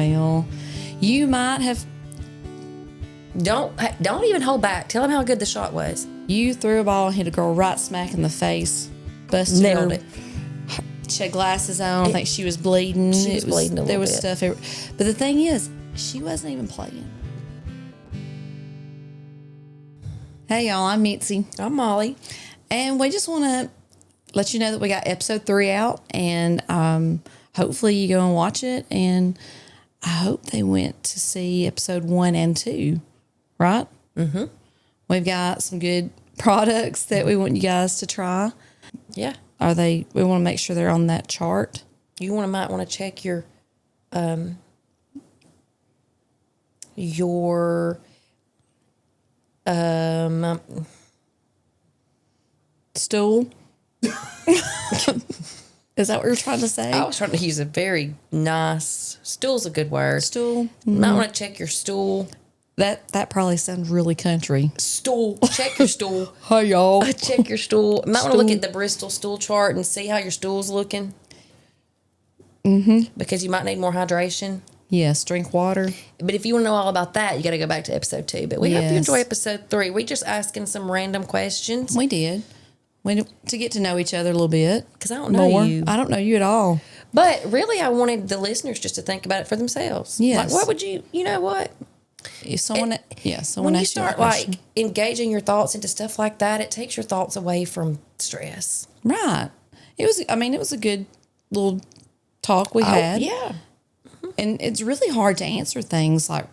Well, you might have. Don't even hold back. Tell him how good the shot was. You threw a ball and hit a girl right smack in the face. Busted Nailed her. it. She had glasses on. I think she was bleeding. She was bleeding a little There was bit. stuff everywhere. But the thing is, she wasn't even playing. Hey, y'all. I'm Mitzi. I'm Molly. And we just want to let you know that we got episode 3 out. And hopefully you go and watch it. And I hope they went to see episode 1 and 2. Right? Mm-hmm. We've got some good products that we want you guys to try. Yeah. We want to make sure they're on that chart. You might want to check your Stool. Is that what you're trying to say? I was trying to use a very nice, stool's a good word. Stool. You might want to check your stool. That probably sounds really country. Stool. Check your stool. Hi, y'all. Check your stool. You might want to look at the Bristol stool chart and see how your stool's looking. Mm-hmm. Because you might need more hydration. Yes, drink water. But if you want to know all about that, you got to go back to episode 2. But we hope you enjoy episode 3. We just asking some random questions. We did. To get to know each other a little bit. Because I don't know you. I don't know you at all. But really, I wanted the listeners just to think about it for themselves. Yes. Like, what would you know what? If someone When you asked start like engaging your thoughts into stuff like that, it takes your thoughts away from stress. Right. It was a good little talk we had. Yeah. And it's really hard to answer things like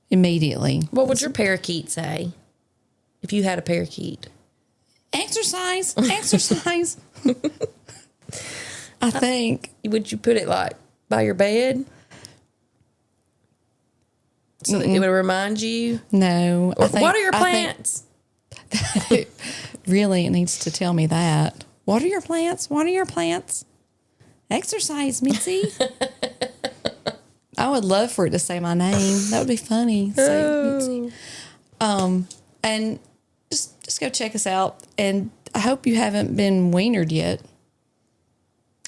immediately. What would your parakeet say if you had a parakeet? Exercise. I think. Would you put it like by your bed? So that it would remind you? No. What are your plants? Really, it needs to tell me that. What are your plants? What are your plants? Exercise, Mitzi. I would love for it to say my name. That would be funny. Say Mitzi. And just go check us out. And I hope you haven't been wienered yet.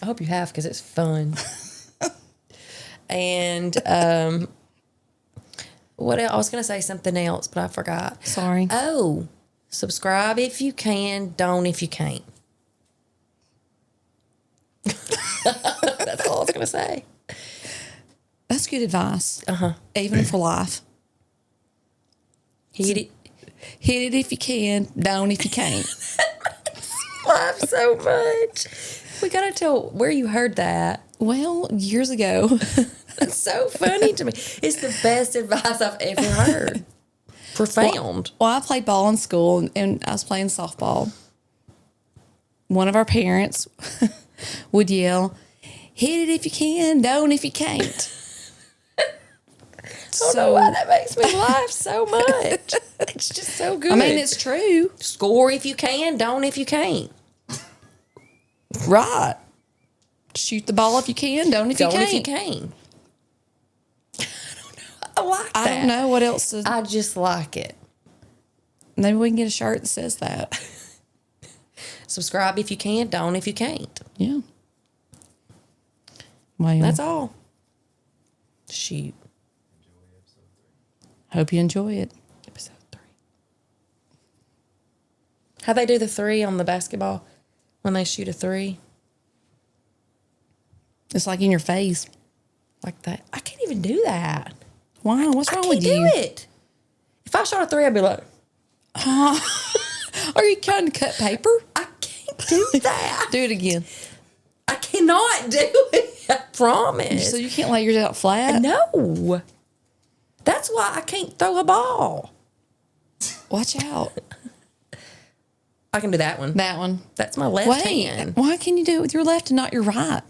I hope you have, because it's fun. And what else? I was going to say something else, but I forgot. Sorry. Oh, subscribe if you can, don't if you can't. That's all I was going to say. That's good advice. Uh-huh. Even for life. Hit it if you can, don't if you can't. Laugh so much. We got to tell where you heard that. Well, years ago. It's so funny to me. It's the best advice I've ever heard. Profound. Well, I played ball in school, and I was playing softball. One of our parents would yell, "Hit it if you can, don't if you can't." I don't know why that makes me laugh so much. It's just so good. I mean, it's true. Score if you can, don't if you can't. Right. Shoot the ball if you can, don't if you can't. Don't if you can. I don't know. I like that. I don't know what else to... I just like it. Maybe we can get a shirt that says that. Subscribe if you can, don't if you can't. Yeah. Well, that's all. Shoot. Hope you enjoy it. Episode 3. How they do the 3 on the basketball when they shoot a 3? It's like in your face. Like that. I can't even do that. Why? What's wrong with you? I can't do it. If I shot a 3, I'd be like... Are you trying to cut paper? I can't do that. Do it again. I cannot do it. I promise. So you can't lay yours out flat? No. That's why I can't throw a ball. Watch out. I can do that one. That one. That's my left hand. Why can you do it with your left and not your right?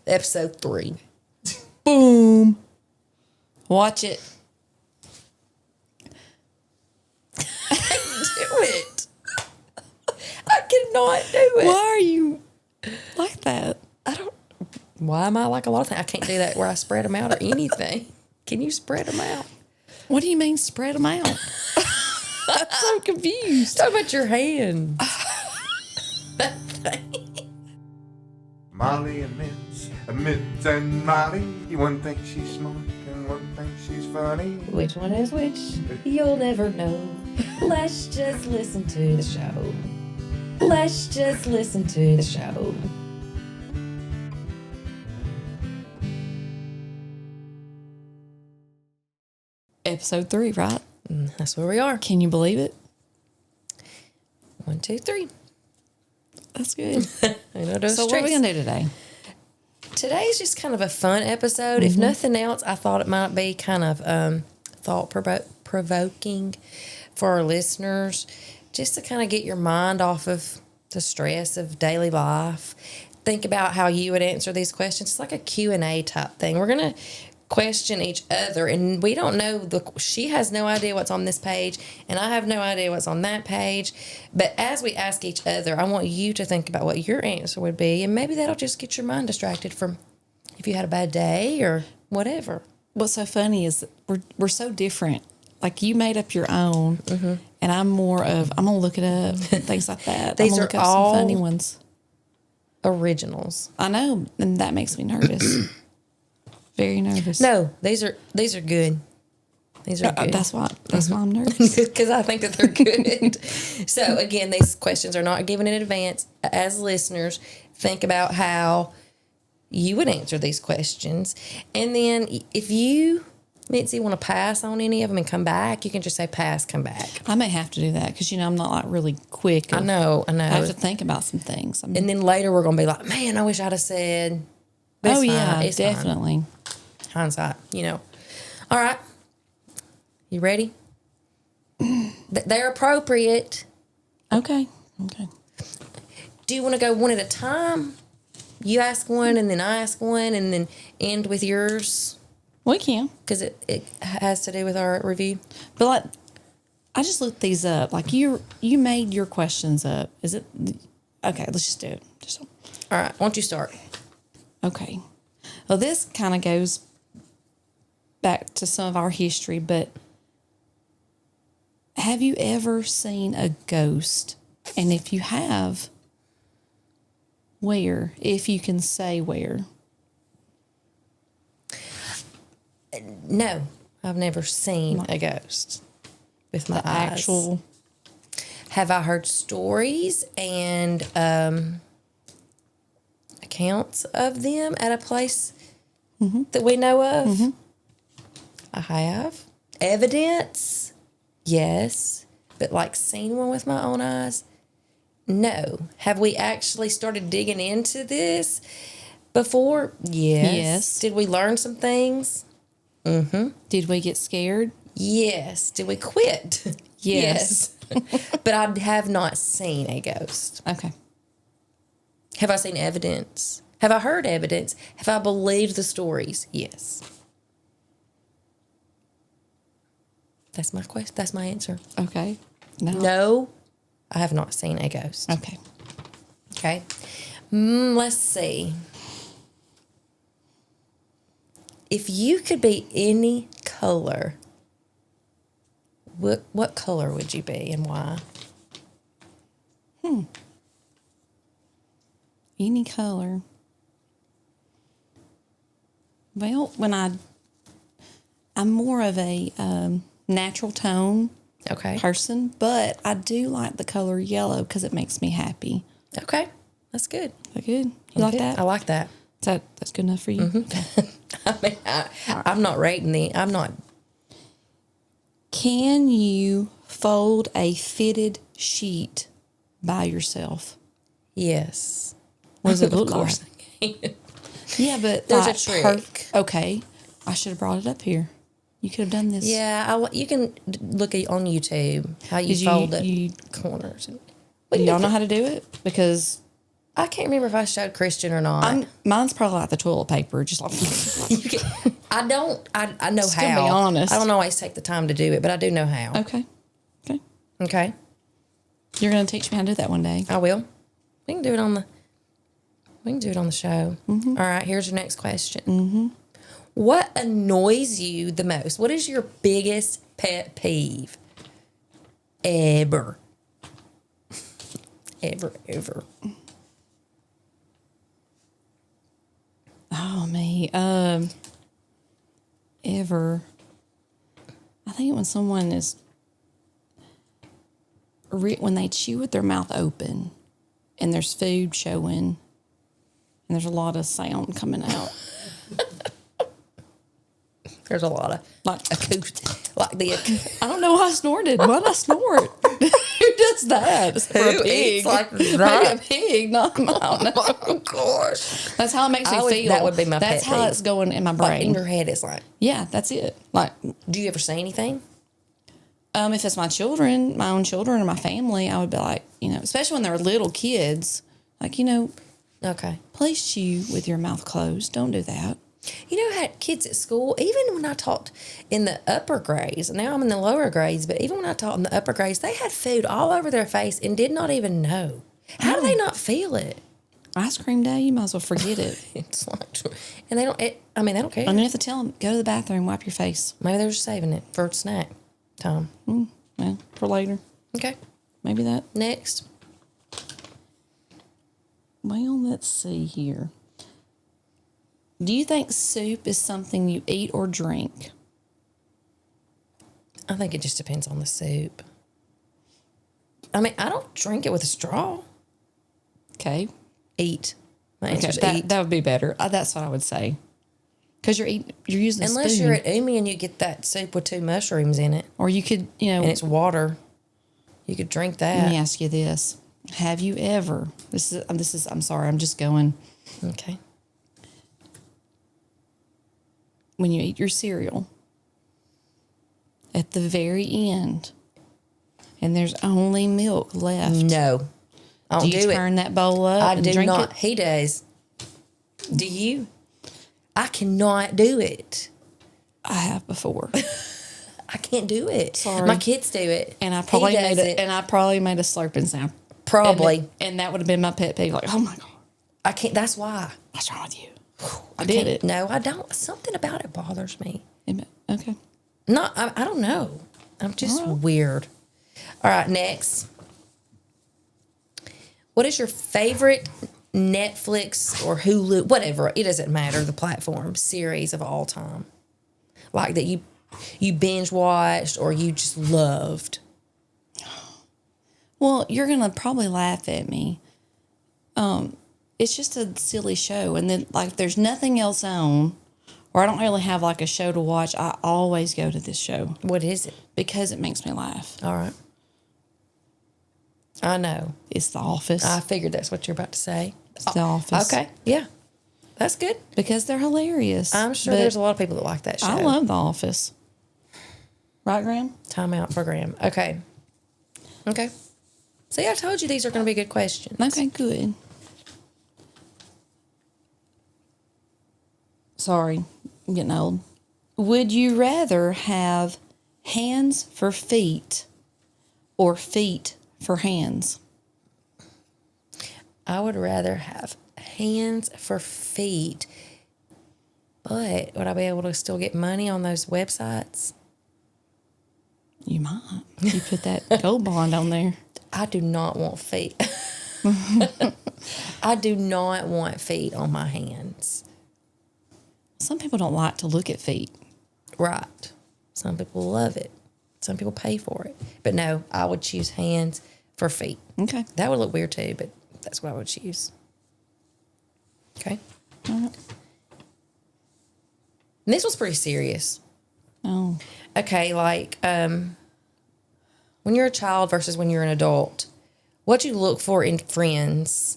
Episode 3. Boom. Watch it. I can't do it. I cannot do it. Why are you like that? Why am I like a lot of things? I can't do that where I spread them out or anything. Can you spread them out? What do you mean spread them out? I'm so confused. Talk about your hand. Mollie and Mitzi. Mitz and Molly. One thinks she's smart and one thinks she's funny. Which one is which? You'll never know. Let's just listen to the show. Let's just listen to the show. Episode 3, right? That's where we are. Can you believe it? 1, 2, 3. That's good. So What are we going to do today? Today's just kind of a fun episode. If nothing else, I thought it might be kind of thought-provoking for our listeners, just to kind of get your mind off of the stress of daily life. Think about how you would answer these questions. It's like a Q&A type thing. We're going to question each other, and we don't know, she has no idea what's on this page, and I have no idea what's on that page. But as we ask each other, I want you to think about what your answer would be, and maybe that'll just get your mind distracted from if you had a bad day or whatever. What's so funny is we're so different. Like, you made up your own, and I'm more of, I'm going to look it up, things like that. These I'm are look up all some funny ones. Originals. I know, and that makes me nervous. Very nervous. No, these are good. These are good. That's why I'm nervous. Because I think that they're good. So, again, these questions are not given in advance. As listeners, think about how you would answer these questions. And then if you, Mitzi, want to pass on any of them and come back, you can just say pass, come back. I may have to do that because, I'm not like really quick. I know. I have to think about some things. And then later we're going to be like, man, I wish I'd have said. But it's fine. It's definitely. Fine. Hindsight, All right. You ready? They're appropriate. Okay. Do you want to go one at a time? You ask one, and then I ask one, and then end with yours? We can. Because it has to do with our review. But, like, I just looked these up. Like, you made your questions up. Is it? Okay, let's just do it. All right. Why don't you start? Okay. Well, this kind of goes back to some of our history, but have you ever seen a ghost? And if you have, where? If you can say where. No, I've never seen a ghost with my eyes. Actual. Have I heard stories and accounts of them at a place that we know of? I have. Evidence? Yes. But like seen one with my own eyes? No. Have we actually started digging into this before? Yes. Did we learn some things? Did we get scared? Yes. Did we quit? Yes. But I have not seen a ghost. Okay. Have I seen evidence? Have I heard evidence? Have I believed the stories? Yes. That's my question. That's my answer. Okay. No, I have not seen a ghost. Okay. Okay. Let's see. If you could be any color, what color would you be and why? Any color. Well, I'm more of a natural tone person, but I do like the color yellow because it makes me happy. Okay. That's good. Is that good? You like that? I like that. That's good enough for you? I mean, I'm not rating I'm not. Can you fold a fitted sheet by yourself? Yes. What does it look Of course like? I can. Yeah, but There's like a trick. Okay. I should have brought it up here. You could have done this. Yeah, you can look on YouTube how you fold corners. Do y'all know how to do it? Because I can't remember if I showed Christian or not. Mine's probably like the toilet paper, just like. I know Just how. gonna be honest. I don't always take the time to do it, but I do know how. Okay. Okay. You're gonna teach me how to do that one day. I will. We can do it on the show. All right. Here's your next question. What annoys you the most? What is your biggest pet peeve? Ever. Oh, me. Ever. I think when someone is, when they chew with their mouth open and there's food showing and there's a lot of sound coming out. There's a lot of Like acoustic, like the. I don't know why I snorted. Why did I snort? Who does that? For a pig. eats like Maybe that? a pig. No, I don't know. Oh gosh, That's how it makes me feel. that would be my That's pet how peeve. it's going in my like brain. in your head, it's like. Yeah, that's it. Like, Do you ever say anything? if it's my children, my own children or my family, I would be like, especially when they're little kids, like, Okay. please chew with your mouth closed. Don't do that. You know, I had kids at school, even when I taught in the upper grades, now I'm in the lower grades, but even when I taught in the upper grades, they had food all over their face and did not even know. How do they not feel it? Ice cream day, you might as well forget it. It's like, and they don't, they don't care. And you have to tell them, go to the bathroom, wipe your face. Maybe they're just saving it for snack time. Well, for later. Okay. Maybe that. Next. Well, let's see here. Do you think soup is something you eat or drink? I think it just depends on the soup. I mean, I don't drink it with a straw. Okay. Eat. My Okay, answer's eat. that would be better. That's what I would say. Because you're using a Unless spoon. you're at Umi and you get that soup with 2 mushrooms in it Or you could, and it's water, you could drink let that. me ask you this. Have you ever, I'm sorry, I'm just going, Okay. when you eat your cereal, at the very end, and there's only milk left. No. I don't Do you do it. turn that bowl up I and do drink not. it? He does. Do you? I cannot do it. I have before. I can't do it. Sorry. My kids do it. And I He probably does made it. and I probably made a slurping sound. Probably. And that would have been my pet peeve. Like, oh my God, I can't. That's why. what's wrong with you? I did it. No, I don't. Something about it bothers me. Okay. Not. I don't know. I'm just weird. All right. Next. What is your favorite Netflix or Hulu, whatever, it doesn't matter, the platform, series of all time? Like that you binge watched or you just loved? Well, you're going to probably laugh at me. It's just a silly show. And then, like, if there's nothing else on, or I don't really have, like, a show to watch, I always go to this show What is it? because it makes me laugh. All right. I know. It's The Office. I figured that's what you're about to say. It's The Office. Okay. Yeah. That's good. Because they're hilarious. I'm sure But there's a lot of people that like that show. I love The Office. Right, Graham? Time out for Graham. Okay. Okay. See, I told you these are going to be good questions. Okay, good. Sorry, I'm getting old. Would you rather have hands for feet or feet for hands? I would rather have hands for feet, but would I be able to still get money on those websites? You might. You put that gold bond on there. I do not want feet. I do not want feet on my hands. Some people don't like to look at feet. Right. Some people love it. Some people pay for it. But no, I would choose hands for feet. Okay. That would look weird too, but that's what I would choose. Okay. All right. And this was pretty serious. Oh. Okay, like when you're a child versus when you're an adult, what you look for in friends,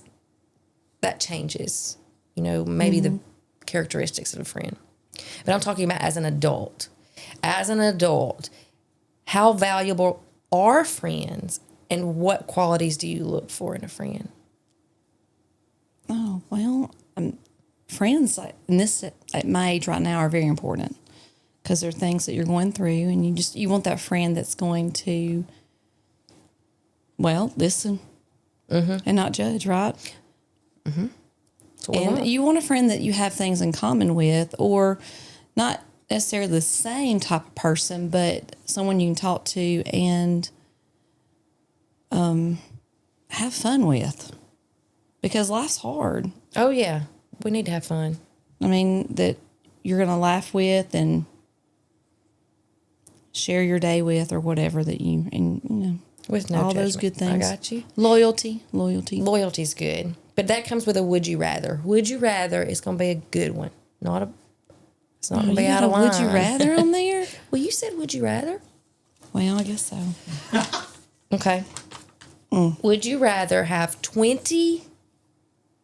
that changes. You know, maybe the characteristics of a friend. But I'm talking about as an adult. As an adult, how valuable are friends and what qualities do you look for in a friend? Oh, well, friends in this at my age right now are very important because there are things that you're going through, and you want that friend that's going to, well, listen and not judge, right? Mm-hmm. And you want a friend that you have things in common with, or not necessarily the same type of person, but someone you can talk to and have fun with, because life's hard. Oh, yeah. We need to have fun. I mean, that you're going to laugh with and share your day with, or whatever that With no all judgment. those good things. I got you. Loyalty. Loyalty's good. But that comes with a would you rather. Would you rather is going to be a good one. It's not going to be out of line. Would you rather on there? Well, you said would you rather? Well, I guess so. Okay. Would you rather have 20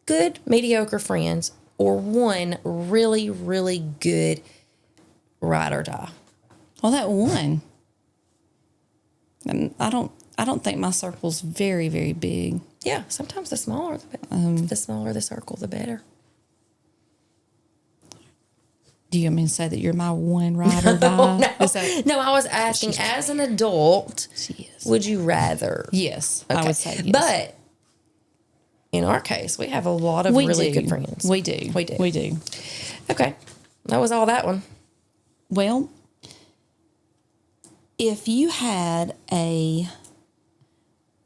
good, mediocre friends or one really, really good ride or die? Well, that one. And I don't think my circle's very, very big. Yeah, sometimes the smaller the smaller the circle, the better. Do you mean to say that you're my one ride or die? No, I was asking, as an adult, She is. would you rather? Yes, I Okay. would say yes. But in our case, we have a lot of really good friends. We do. We do. We do. Okay. That was all that one. Well, if you had a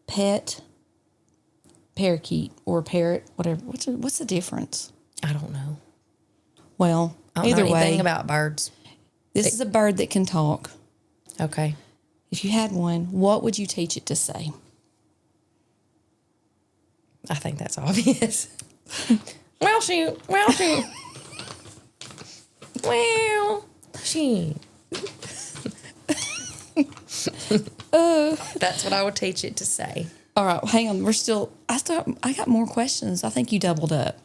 pet parakeet or parrot, whatever, what's the difference? I don't know. Well, I don't either know way, anything about birds. this is a bird that can talk. Okay. If you had one, what would you teach it to say? I think that's obvious. Well, shoot. Well, shoot. Well, shoot. That's what I would teach it to say. All right, hang on. I got more questions. I think you doubled up.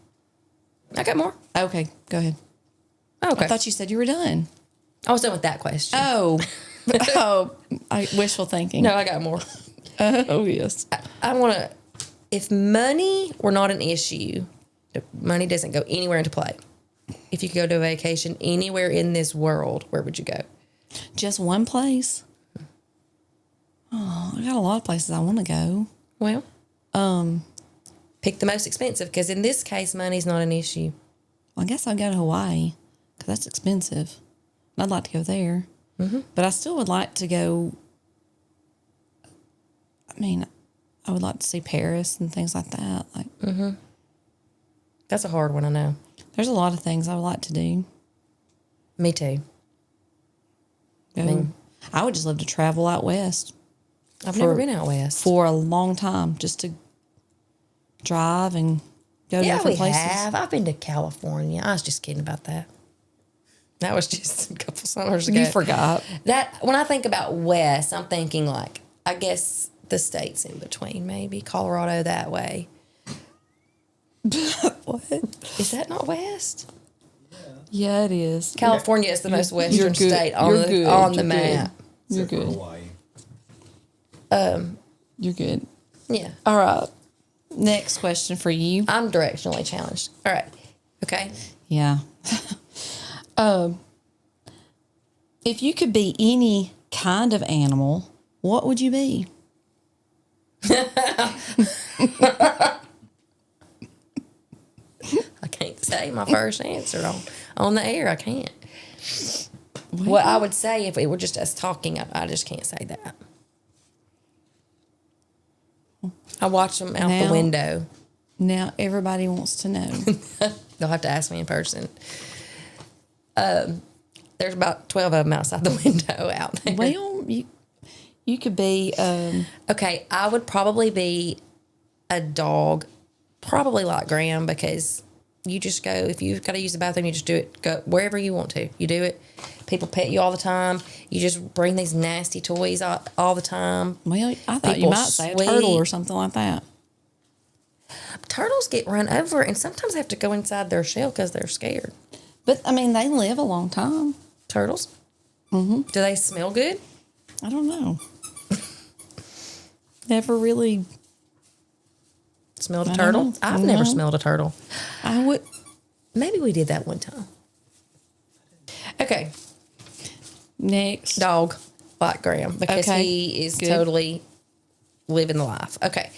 I got more. Okay, go ahead. Okay. I thought you said you were done. I was done with that question. Wishful thinking. No, I got more. Oh, yes. I want to, if money were not an issue, if money doesn't go anywhere into play. If you could go to a vacation anywhere in this world, where would you go? Just one place? Oh, I got a lot of places I want to go. Well, pick the most expensive, because in this case, money's not an issue. I guess I'll go to Hawaii because that's expensive. I'd like to go there. Mm-hmm. But I still would like to go. I mean, I would like to see Paris and things like that. That's a hard one, I know. There's a lot of things I would like to do. Me too. I would just love to travel out west. I've never been out west. For a long time, just to drive and go to different places. have. I've been to California. I was just kidding about that. That was just a couple summers ago. You forgot. That when I think about west, I'm thinking like, I guess the states in between, maybe Colorado that way. What? Is that not west? Yeah, it is. California is the most western You're good. state on You're the good. on the You're map. good. You're Except for good. Hawaii. You're good. Yeah. All right. Next question for you. I'm directionally challenged. All right. Okay. Yeah. If you could be any kind of animal, what would you be? I can't say my first answer on the air. I can't. What I would say if it were just us talking, I just can't say that. I watch them out the Now- window. Now everybody wants to know. They'll have to ask me in person. There's about 12 of them outside the window out there. Well, you could be Okay, I would probably be a dog, probably like Graham, because you just go, if you've got to use the bathroom, you just do it. Go wherever you want to. You do it. People pet you all the time. You just bring these nasty toys all the time. well, I thought you People might say a sweet. turtle or something like that. Turtles get run over, and sometimes they have to go inside their shell because they're scared. But I mean, they live a long time. Turtles? Mm-hmm. Do they smell good? I don't know. Never really. Smelled a I don't turtle? know. I've never No. smelled a turtle. I would. Maybe we did that one time. Okay. Next. Dog, like Graham, because Okay. he is Good. totally living the life. Okay.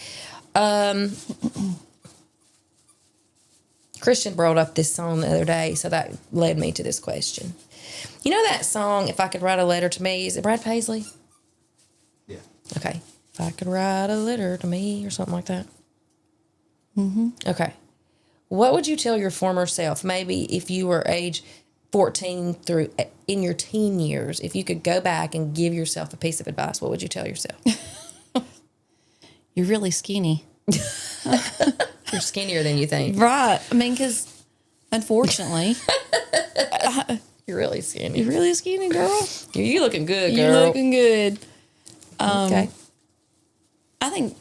Christian brought up this song the other day, so that led me to this question. You know that song, If I Could Write a Letter to Me? Is it Brad Paisley? Yeah. Okay. If I could write a letter to me or something like that. Mm-hmm. Okay. What would you tell your former self? Maybe if you were age 14 through in your teen years, if you could go back and give yourself a piece of advice, what would you tell yourself? You're really skinny. You're skinnier than you think. Right. I mean, because unfortunately, You're really skinny. you're really skinny, girl. You're looking good, girl. You're looking good. Okay. I think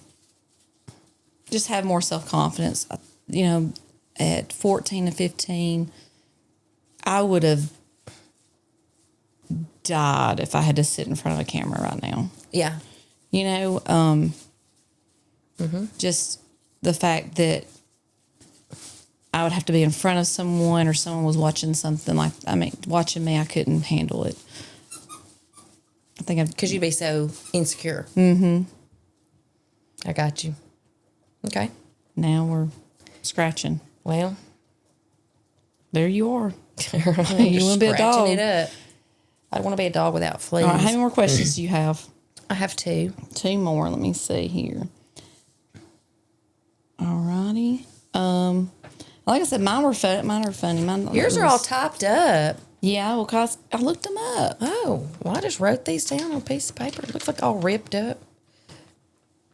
just have more self-confidence. You know, at 14 to 15, I would have died if I had to sit in front of a camera right now. Yeah. You know, just the fact that I would have to be in front of someone or someone was watching something watching me, I couldn't handle it. I think Because you'd be so insecure. Mm-hmm. I got you. Okay. now we're scratching. Well. There you are. You want to be a dog? It up. I want to be a dog without fleas. All right, how many more questions do you have? I have 2. 2 more. Let me see here. All righty. Like I said, mine were funny. Yours are all typed up. Yeah, well, cause I looked them up. Oh, well, I just wrote these down on a piece of paper. It looks like all ripped up.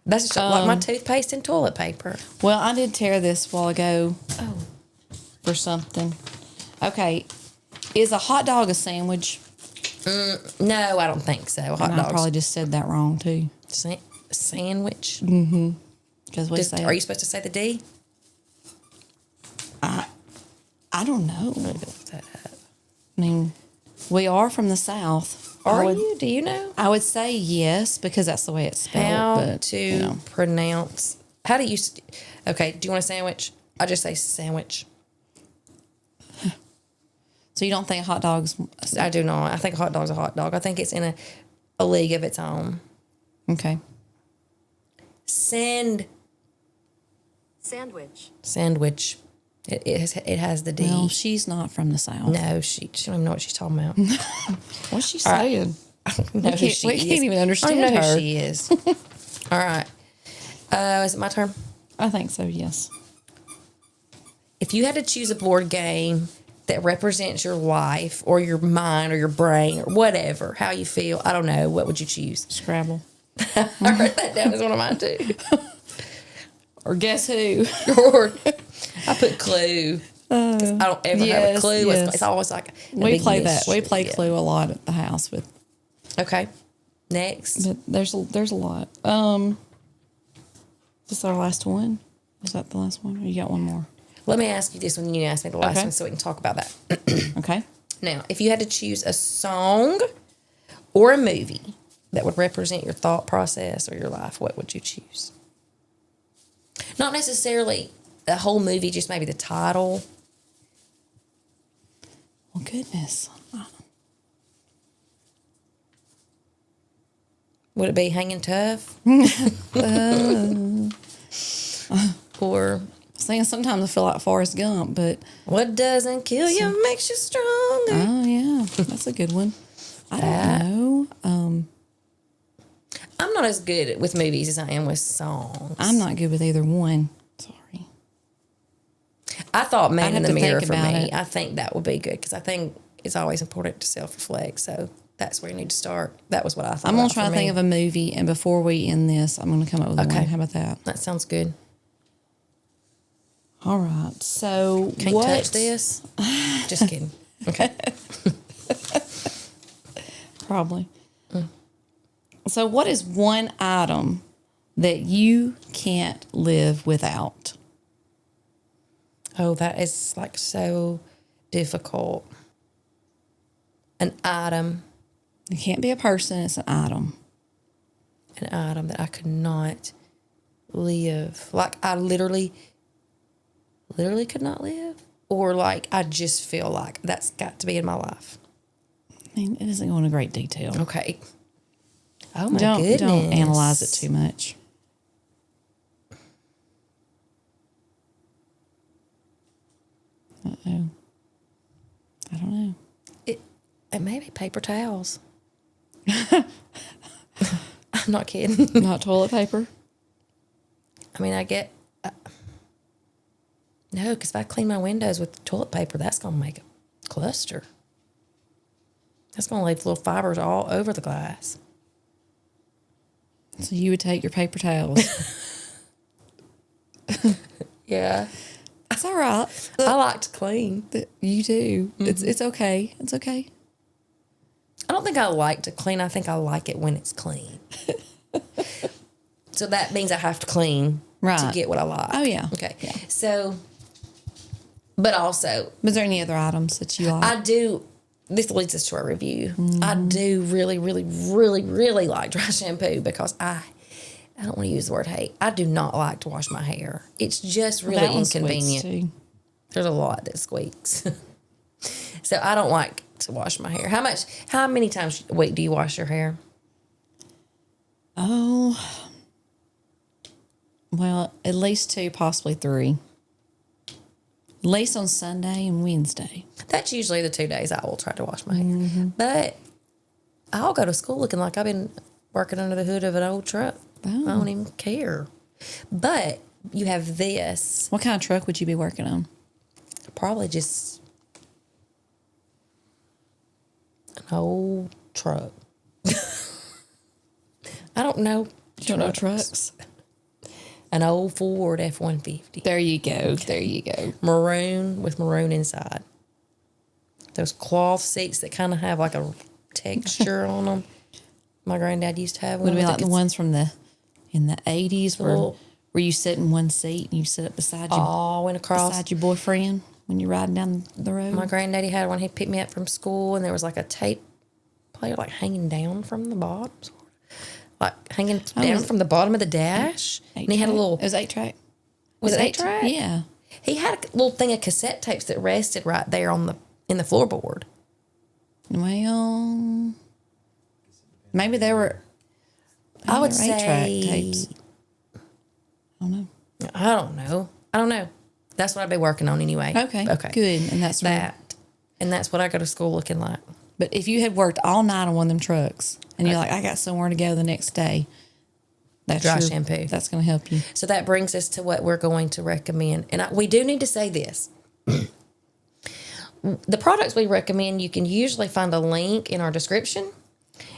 That's just like my toothpaste and toilet paper. Well, I did tear this a while ago Oh. for something. Okay, is a hot dog a sandwich? No, I don't think so. Hot And dogs. I probably just said that wrong too. Sandwich. Because we say Are you supposed to say the D? I don't know. Let me look that up. I mean, we are from the South. Are you? Do you know? I would say yes because that's the way it's spelled. How but, to you know. pronounce? How do you? Okay. Do you want a sandwich? I just say sandwich. So you don't think hot dogs? I do not. I think a hot dog's a hot dog. I think it's in a league of its own. Okay. Sandwich. It has the D. Well, she's not from the South. No, she don't even know what she's talking about. What's she saying? I don't know who she We is. can't even I understand don't know her. who she is. All right. Is it my turn? I think so, yes. If you had to choose a board game that represents your life or your mind or your brain or whatever, how you feel, I don't know, what would you choose? Scrabble. I wrote that down as one of mine too. Or guess who? Or I put Clue. 'Cause I don't ever have a yes, clue. yes. It's always like a We big play that. We mystery. play Yeah. Clue a lot at the house with. Okay. Next. But there's a lot. Is this our last one? Is that the last one? Or you got one more? Let me ask you this one. You asked me the last Okay. one so we can talk about that. Okay. Now, if you had to choose a song or a movie that would represent your thought process or your life, what would you choose? Not necessarily the whole movie, just maybe the title. Well, goodness. Would it be Hanging Tough? Or Saying sometimes I feel like Forrest Gump, but What Doesn't Kill You Makes You Stronger? oh yeah, that's a good one. I don't know. I'm not as good with movies as I am with songs. I'm not good with either one. Sorry. I thought I'd Man in have the to Mirror think for about me. it. I think that would be good because I think it's always important to self-reflect. So that's where you need to start. That was what I thought. I'm gonna try to think of a movie, and before we end this, I'm gonna come up with Okay. one. How about that? That sounds good. All right. So Can't what? touch this. Just kidding. Okay. Probably. So, what is one item that you can't live without? Oh, that is like so difficult. An item. It can't be a person, it's an item. An item that I could not live. Like I literally could not live. Or like I just feel like that's got to be in my life. I mean, it doesn't go into great detail. Okay. Oh my Don't goodness. analyze it too much. Uh-oh. I don't know. It may be paper towels. I'm not kidding. Not toilet paper? I mean, I get. No, because if I clean my windows with toilet paper, that's going to make a cluster. That's going to leave little fibers all over the glass. So you would take your paper towels. Yeah. It's all right. I like to clean. You do. It's okay. It's okay. I don't think I like to clean. I think I like it when it's clean. So that means I have to clean to get what I like. Oh, yeah. Okay. Yeah. So, but also, Was there any other items that you like? I do, this leads us to our review. I do really, really, really, really like dry shampoo because I don't want to use the word hate. I do not like to wash my hair. It's just really That one squeaks, inconvenient. too. There's a lot that squeaks. So I don't like to wash my hair. How many times a week do you wash your hair? Oh, well, at least 2, possibly 3. At least on Sunday and Wednesday. That's usually the 2 days I will try to wash my hair. But I'll go to school looking like I've been working under the hood of an old truck. Oh. I don't even care. But you have this. What kind of truck would you be working on? Probably just an old truck. I don't know. You don't know trucks? An old Ford F-150. There you go. There you go. Maroon with maroon inside. Those cloth seats that kind of have like a texture on them. My granddad used to have one. Would it be like the ones from in the 80s where you sit in one seat and you sit up beside went across. beside your boyfriend when you're riding down the road? My granddaddy had one. He picked me up from school, and there was like a tape player like hanging down from the bottom. Like hanging down from the bottom of the dash. And he had a little... It was 8-track. Was it 8-track? Yeah. He had a little thing of cassette tapes that rested right there in the floorboard. Well, maybe they were... I would 8-track say... tapes. I don't know. I don't know. That's what I'd be working on anyway. Okay. Good. And that's that. And that's what I go to school looking like. But if you had worked all night on one of them trucks and you're like, I got somewhere to go the next day, that's dry shampoo. That's going to help you. So that brings us to what we're going to recommend. And we do need to say this. The products we recommend, you can usually find a link in our description.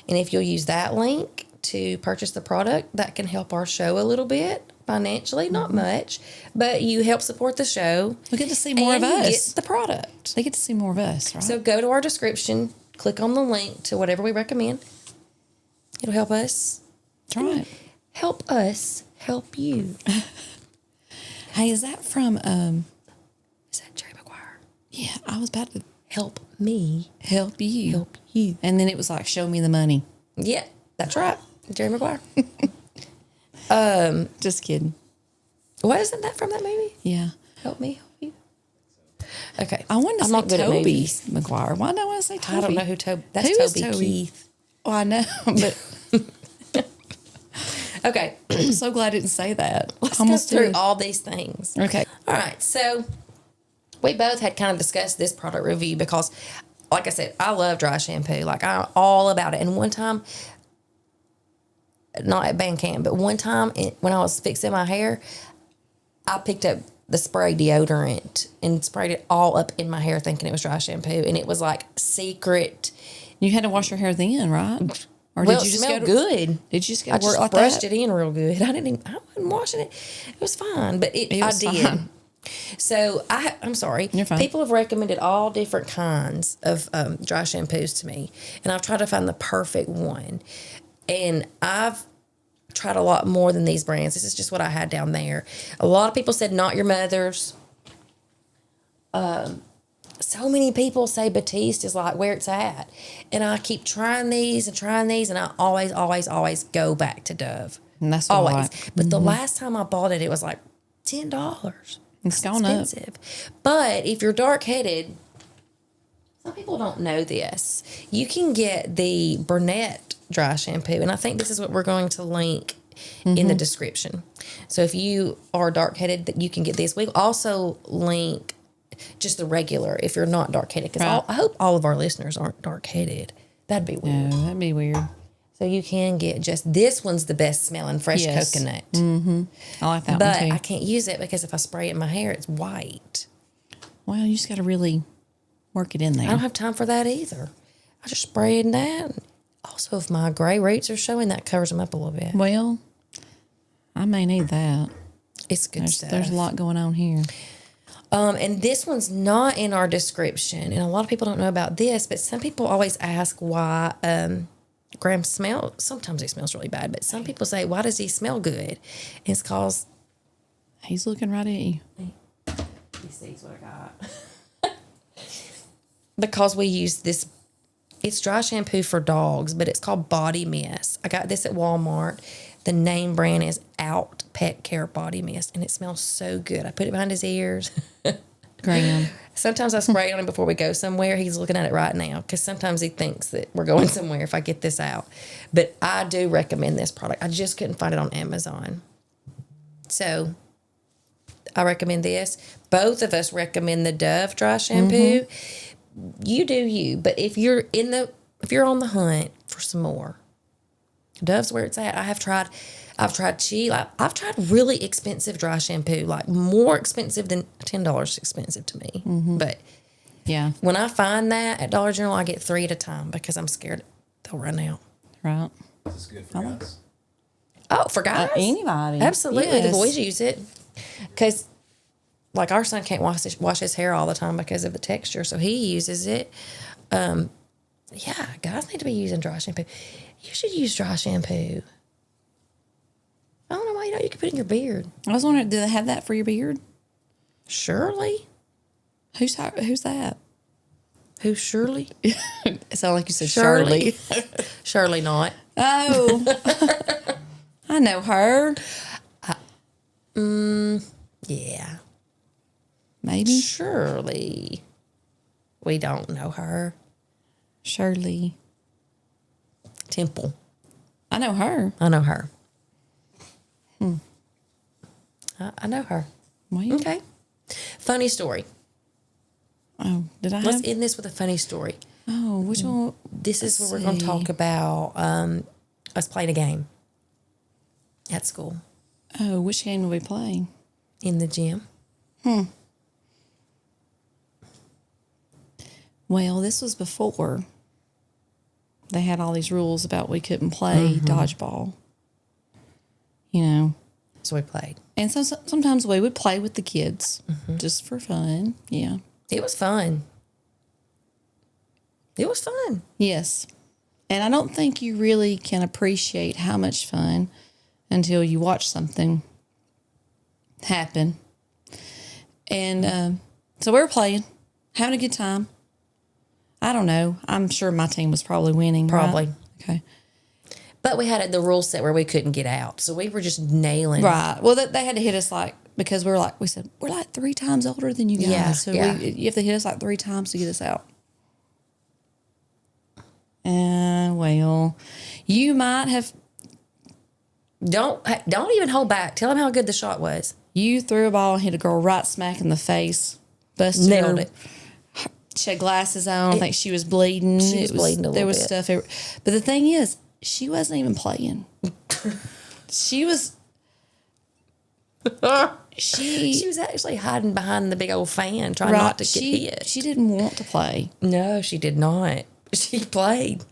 And if you'll use that link to purchase the product, that can help our show a little bit financially. Not much, but you help support the show. We get to see more of us. You get the product. They get to see more of us, right? So go to our description, click on the link to whatever we recommend. It'll help us. That's right. Help us help you. Hey, is that from... Is that Jerry Maguire? Yeah, I was about to... Help me. Help you. Help you. And then it was like, show me the money. Yeah, that's right. Jerry Maguire. Just kidding. What isn't that from that movie? Yeah. Help me, help you. Okay. I wanted to I'm say not good at Toby movies. Maguire. Why do I want to say Toby? I don't know who Toby... That's Who is Toby Keith. Oh, I know, but Okay. I'm so glad I didn't say that. Let's Almost go through did. all these things. Okay. All right. So we both had kind of discussed this product review because, like I said, I love dry shampoo. Like, I'm all about it. And one time, not at band camp, but one time when I was fixing my hair, I picked up the spray deodorant and sprayed it all up in my hair thinking it was dry shampoo. And it was like secret. You had to wash your hair then, right? Or Well, did you it just smelled go good. Did you just go I to work just like brushed that? it in real good. I wasn't washing it. It was fine, but It I was did. fine. So I'm sorry. You're fine. People have recommended all different kinds of dry shampoos to me, and I've tried to find the perfect one. And I've tried a lot more than these brands. This is just what I had down there. A lot of people said not your mother's. So many people say Batiste is like where it's at. And I keep trying these, and I always, always, always go back to Dove. And that's what I always. like. But the last time I bought it, it was like $10. It's gone up. Expensive. But if you're dark-headed, some people don't know this. You can get the Burnett dry shampoo, and I think this is what we're going to link in the description. So if you are dark-headed, that you can get this. We'll also link just the regular if you're not dark-headed, because Right. I hope all of our listeners aren't dark-headed. That'd be weird. No, that'd be weird. So you can get just, this one's the best smelling, fresh Yes. coconut. I like that But one too. I can't use it because if I spray it in my hair, it's white. Well, you just got to really work it in there. I don't have time for that either. I just spray it in that. Also, if my gray roots are showing, that covers them up a little bit. Well, I may need that. It's good stuff. There's a lot going on here. And this one's not in our description, and a lot of people don't know about this, but some people always ask why Graham sometimes he smells really bad, but some people say, why does he smell good? And it's because He's looking right at you. he sees what I got. Because we use this, it's dry shampoo for dogs, but it's called Body Mist. I got this at Walmart. The name brand is Out Pet Care Body Mist, and it smells so good. I put it behind his ears. Graham. Sometimes I spray it on him before we go somewhere. He's looking at it right now because sometimes he thinks that we're going somewhere if I get this out. But I do recommend this product. I just couldn't find it on Amazon. So I recommend this. Both of us recommend the Dove dry shampoo. You do you, but if you're on the hunt for some more, Dove's where it's at. I've tried I've tried really expensive dry shampoo, like more expensive than $10 expensive to me. But Yeah. when I find that at Dollar General, I get 3 at a time because I'm scared they'll run out. Right. This is good for guys. Oh, for guys? Anybody. Absolutely. The Yes. boys use it. Because, like, our son can't wash his hair all the time because of the texture, so he uses it. Yeah, guys need to be using dry shampoo. You should use dry shampoo. I don't know why you can put it in your beard. I was wondering, do they have that for your beard? Shirley? Who's that? Who's Shirley? It sounded like you said Shirley. Shirley. Shirley not. Oh. I know her. Yeah. Maybe. Shirley. We don't know her. Shirley. Temple. I know her. I know her. I know her. Well, Okay. Funny story. Oh, did I Let's have? end this with a funny story. Oh, which one? This is where Let's we're going to see. talk about us playing a game at school Oh, which game are we playing? in the gym. Well, this was before they had all these rules about we couldn't play dodgeball. You know, So we played. and sometimes we would play with the kids just for fun. Yeah. It was fun. It was fun. Yes. And I don't think you really can appreciate how much fun until you watch something happen. And so we were playing, having a good time. I don't know. I'm sure my team was probably winning. right? Probably. Okay. But we had the rule set where we couldn't get out. So we were just nailing. Right. Well, they had to hit us because we said, we're like 3 times older than you guys. Yeah, So yeah. you have to hit us like 3 times to get us out. And well, you might have, Don't even hold back. Tell them how good the shot was. you threw a ball and hit a girl right smack in the face. Busted Nailed her. it. She had glasses on. I think she was bleeding. She was bleeding a There little was bit. stuff everywhere. But the thing is, she wasn't even playing. She was. She was actually hiding behind the big old fan, trying right, not to get hit. She didn't want to play. No, she did not. She played.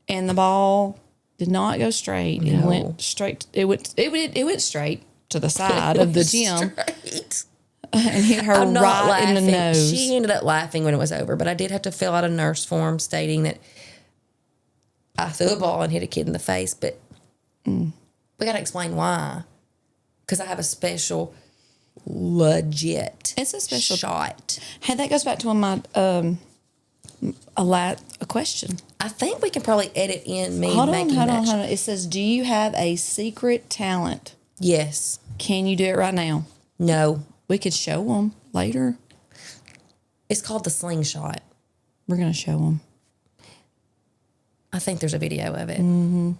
And the ball did not go straight. It No. went straight. It went straight to the side of the gym Straight. and hit her I'm not right in the laughing. nose. She ended up laughing when it was over, but I did have to fill out a nurse form stating that I threw a ball and hit a kid in the face, but we got to explain why. Because I have a special, legit It's a special shot. Hey, that goes back to one of my a question. I think we can probably edit in me Hold making on. that. It says, "Do you have a secret talent? Yes. Can you do it right now?" No. We could show them later. It's called the Slingshot. We're gonna show them. I think there's a video of it. Mm-hmm.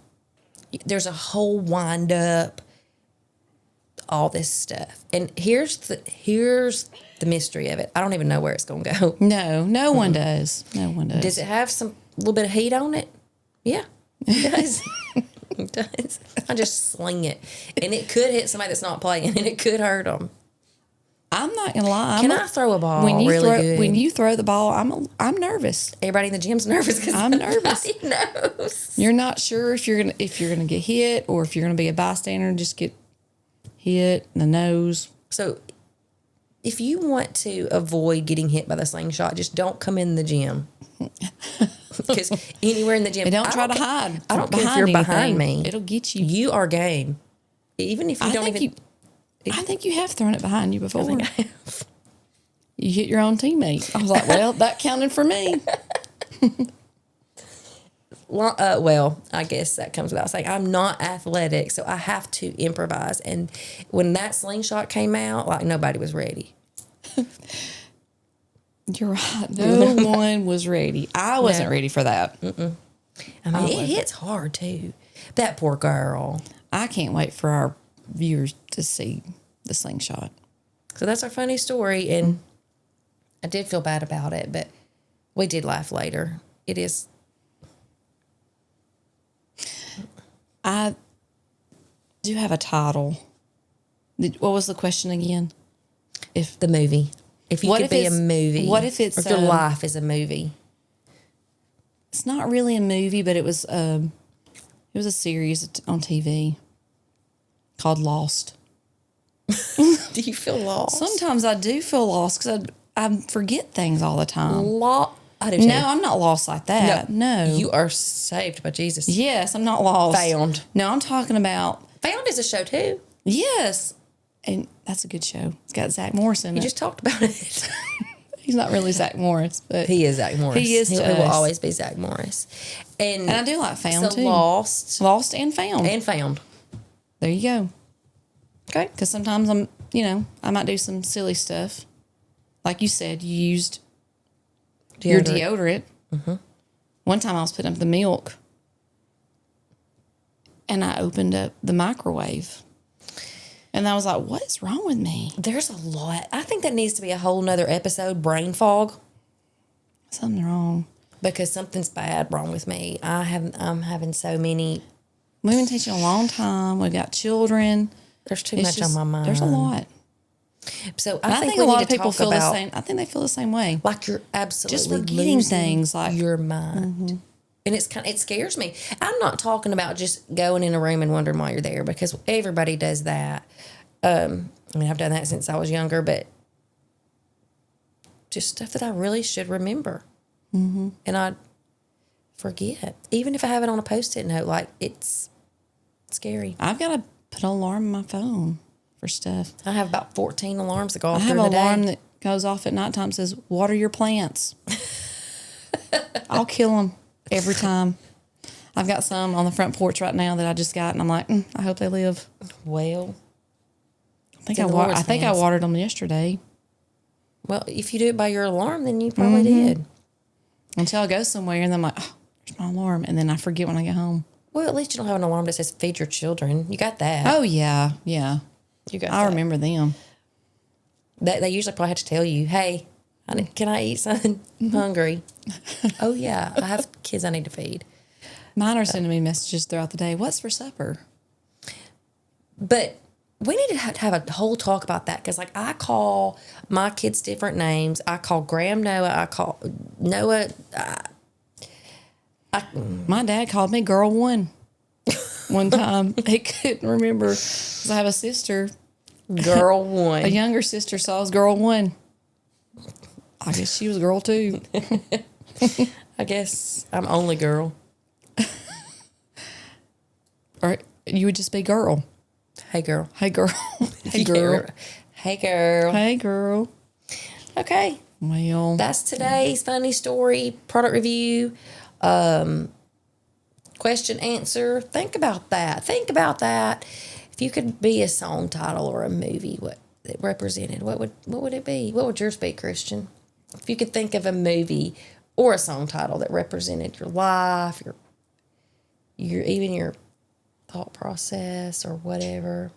There's a whole wind up, all this stuff. And here's the mystery of it. I don't even know where it's going to go. No one does. No one does. Does it have some little bit of heat on it? Yeah. It does. It does. I just sling it. And it could hit somebody that's not playing, and it could hurt them. I'm not gonna lie. Can I throw a ball when you really throw, good? When you throw the ball, I'm nervous. Everybody in the gym's nervous because I'm nervous. knows. You're not sure if you're gonna get hit or if you're gonna be a bystander and just get hit in the nose. So, if you want to avoid getting hit by the slingshot, just don't come in the gym. Because anywhere in the gym, And don't try to hide. I don't care if you're behind me. It'll get you. You are game. Even if you don't even. I think you have thrown it behind you before. I think I have. You hit your own teammate. I was like, well, that counted for me. Well, I guess that comes without saying. I'm not athletic, so I have to improvise. And when that slingshot came out, like nobody was ready. You're right. No one was ready. I wasn't ready for that. Mm-mm. I mean, it hits hard too. That poor girl. I can't wait for our viewers to see the slingshot. So that's our funny story, and I did feel bad about it, but we did laugh later. It is. I do have a title. What was the question again? If the movie. If you could be a movie. What if it's... Or if your life is a movie. It's not really a movie, but it was a series on TV called Lost. Do you feel lost? Sometimes I do feel lost because I forget things all the time. I do too. No, I'm not lost like that. No. You are saved by Jesus. Yes, I'm not lost. Found. No, I'm talking about... Found is a show too. Yes. And that's a good show. It's got Zach Morris in it. You just talked about it. He's not really Zach Morris, but... He is Zach Morris. He is He to will us. always be Zach Morris. And I do like Found, too. Lost. Lost and Found. And Found. There you go. Okay. Because sometimes I might do some silly stuff. Like you said, you used your deodorant. Mm-hmm. One time I was putting up the milk and I opened up the microwave. And I was like, what is wrong with me? There's a lot. I think that needs to be a whole nother episode, brain fog. Something wrong. Because something's bad wrong with me. I'm having so many. We've been teaching a long time. We've got children. There's too much on my mind. There's a lot. So I think a lot of people feel the same. I think they feel the same way. Like you're absolutely just forgetting losing things, like your mind. Mm-hmm. And it scares me. I'm not talking about just going in a room and wondering why you're there, because everybody does that. I mean, I've done that since I was younger, but just stuff that I really should remember. Mm-hmm. And I forget. Even if I have it on a Post-it note, like, it's scary. I've got to put an alarm on my phone for stuff. I have about 14 alarms that go off I have during an the day. alarm that goes off at nighttime, says, water your plants. I'll kill them every time. I've got some on the front porch right now that I just got, and I'm like, I hope they live. Well, I think I watered them yesterday. Well, if you do it by your alarm, then you probably did. Until I go somewhere, and then I'm like, oh, there's my alarm, and then I forget when I get home. Well, at least you don't have an alarm that says feed your children. You got that. Oh, yeah. You got I that. remember them. They usually probably have to tell you, hey, can I eat something? I'm hungry. Oh, yeah. I have kids I need to feed. Mine are sending me messages throughout the day. What's for supper? But we need to have a whole talk about that, because, like, I call my kids different names. I call Graham Noah. I call Noah. My dad called me Girl One time. He couldn't remember because I have a sister. Girl One. A younger sister saw as Girl One. I guess she was Girl Two. I guess I'm only girl. Or you would just be Girl. Hey, girl. Hey, girl. Hey, girl. Hey, girl. Hey, girl. Okay. Well, that's today's funny story, product review, question answer. Think about that. If you could be a song title or a movie, what it represented, what would it be? What would yours be, Christian? If you could think of a movie or a song title that represented your life, your thought process or whatever.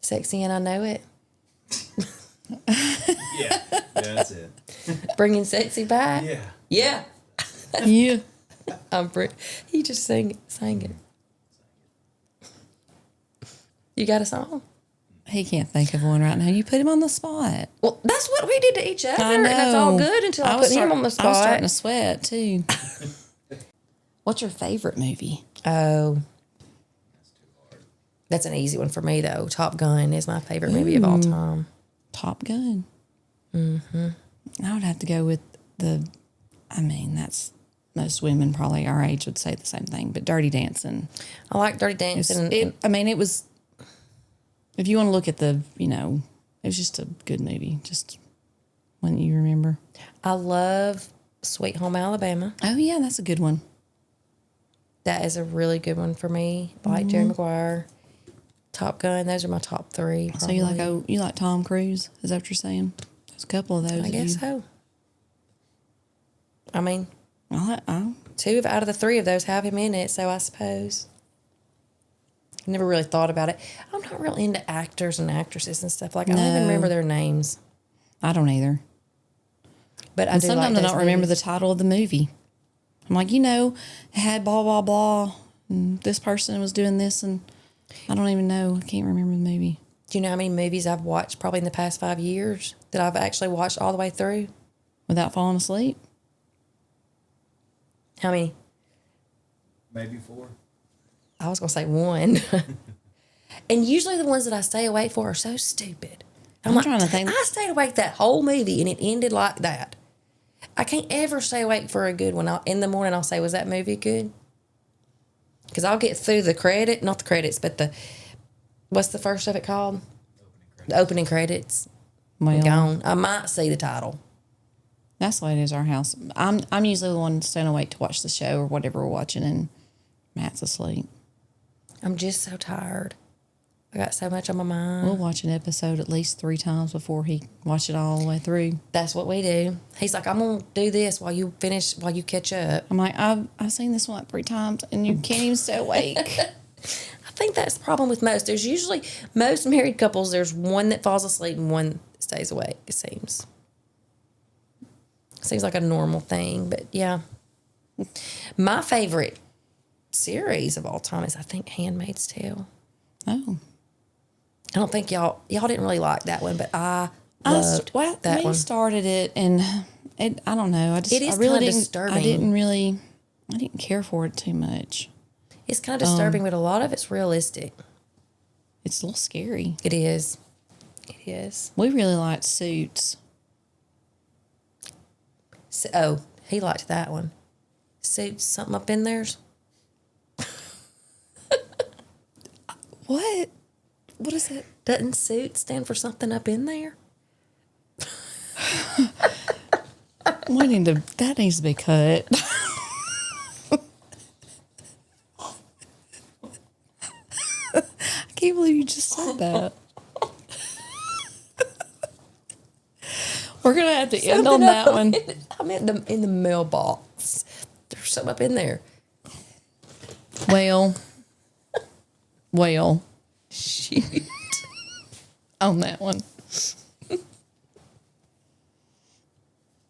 Sexy and I Know It. Yeah, that's it. Bringing sexy back. Yeah. Yeah. yeah. He just sang it. You got a song? He can't think of one right now. You put him on the spot. Well, that's what we did to each other. I know. And that's all good until I put him on the spot. I was starting to sweat, too. What's your favorite movie? Oh. That's an easy one for me, though. Top Gun is my favorite movie of all time. Top Gun. Mm-hmm. I would have to go with that's most women probably our age would say the same thing, but Dirty Dancing. I like Dirty Dancing. It was, if you want to look at it was just a good movie. Just one that you remember. I love Sweet Home Alabama. Oh, yeah, that's a good one. That is a really good one for me. I like Jerry Maguire. Top Gun, those are my top three. Probably. So you like Tom Cruise? Is that what you're saying? There's a couple of those. I guess so. I mean, I 2 out of the 3 of those have him in it, so I suppose. I never really thought about it. I'm not real into actors and actresses and stuff. I don't even remember their names. I don't either. But I do sometimes like I don't remember the title of the movie. I'm like, it had blah, blah, blah, and this person was doing this, and I don't even know. I can't remember the movie. Do you know how many movies I've watched probably in the past 5 years that I've actually watched all the way through? Without falling asleep? How many? Maybe 4. I was going to say 1. And usually the ones that I stay awake for are so stupid. I'm trying to think. I stayed awake that whole movie and it ended like that. I can't ever stay awake for a good one. In the morning I'll say, was that movie good? Because I'll get through not the credits, but what's the first of it called? The opening credits. Well, Gone. I might see the title. That's the way it is our house. I'm usually the one staying awake to watch the show or whatever we're watching, and Matt's asleep. I'm just so tired. I got so much on my mind. We'll watch an episode at least 3 times before he watch it all the way through. That's what we do. He's like, I'm going to do this while you catch up. I'm like, I've seen this one like 3 times, and you can't even stay awake. I think that's the problem with most. There's usually, most married couples, there's one that falls asleep and one that stays awake, it seems. Seems like a normal thing, but yeah. My favorite series of all time is, I think, Handmaid's Tale. Oh. I don't think y'all didn't really like that one, but I loved that one. We started it, and I don't know. It is I really kind of didn't, disturbing. I didn't care for it too much. It's kind of disturbing, but a lot of it's realistic. It's a little scary. It is. It is. We really liked Suits. So, he liked that one. Suits, something up in theirs. What? What is it? Doesn't suit stand for something up in there? That needs to be cut. I can't believe you just said that. We're going to have to end on that one. I meant in the mailbox. There's something up in there. Well. Shoot. On that one.